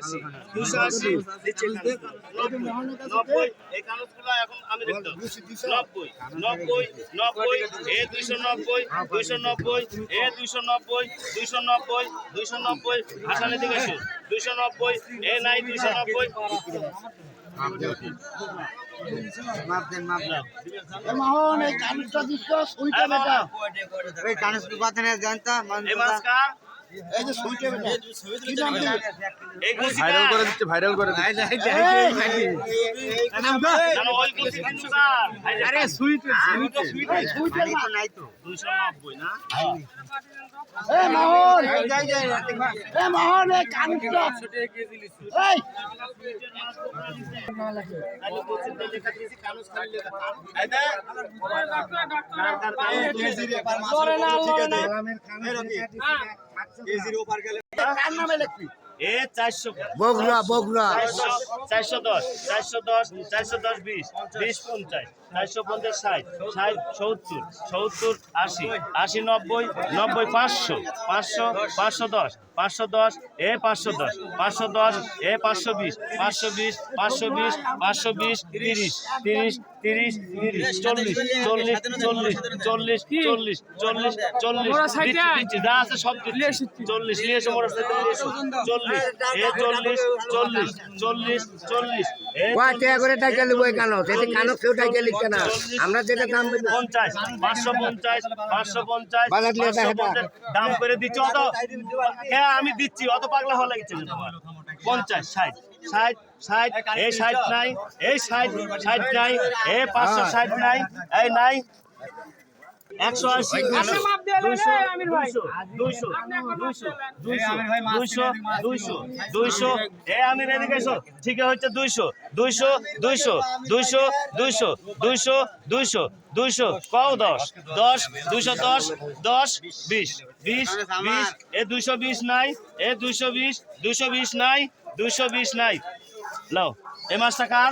280 দিচ্ছি 90 এই কাগজগুলো এখন আমি দেখতে 90 90 90 এ 290 290 এ 290 290 290 হাসানের দিকে এসো 290 এ নাই 290 মাপ দেন মাহন এই কানুসটা দিছো সুইটা বেটা এই কানুস বাতনে জানতা এই মাসকা এই যে সুইটা বেটা কি নাম দিলে এই গুছি ভাইরাল করে দিচ্ছে জানো ওই গুছি কিন্তু স্যার আরে সুইটা সুইটা নাই তো 290 না এ মাহন এ মাহন এই কানুসটা এই কার নামে লিখবি এ 400 বগুড়া বগুড়া 410 410 410 20 20 50 450 60 60 70 70 80 80 90 90 500 500 510 510 এ 510 510 এ 520 520 520 520 30 30 30 30 40 40 40 40 40 40 40 যা আছে সব 40 নিয়ে এসে মোটর সাইকেল নিয়ে এসো 40 এ 40 40 40 40 এ কয় টাকা করে টাকা লিবো এই কানো সেটা কানো কেউ টাকা লিখছে না আমরা যেটা দাম 50 550 550 বাজার দিয়ে দেখা 550 দাম করে দিচ্ছি অত হ্যাঁ আমি দিচ্ছি অত পাগলা হওয়া লাগছে তোমার 50 60 60 60 এই 60 নাই এই 60 60 নাই এই 560 নাই এই নাই 180 200 200 200 এ আমি এদিকে এসো ঠিক হচ্ছে 200 200 200 200 200 200 200 200 কও 10 10 210 10 20 20 20 এ 220 নাই এ 220 220 নাই 220 নাই লও এই মাছটা কার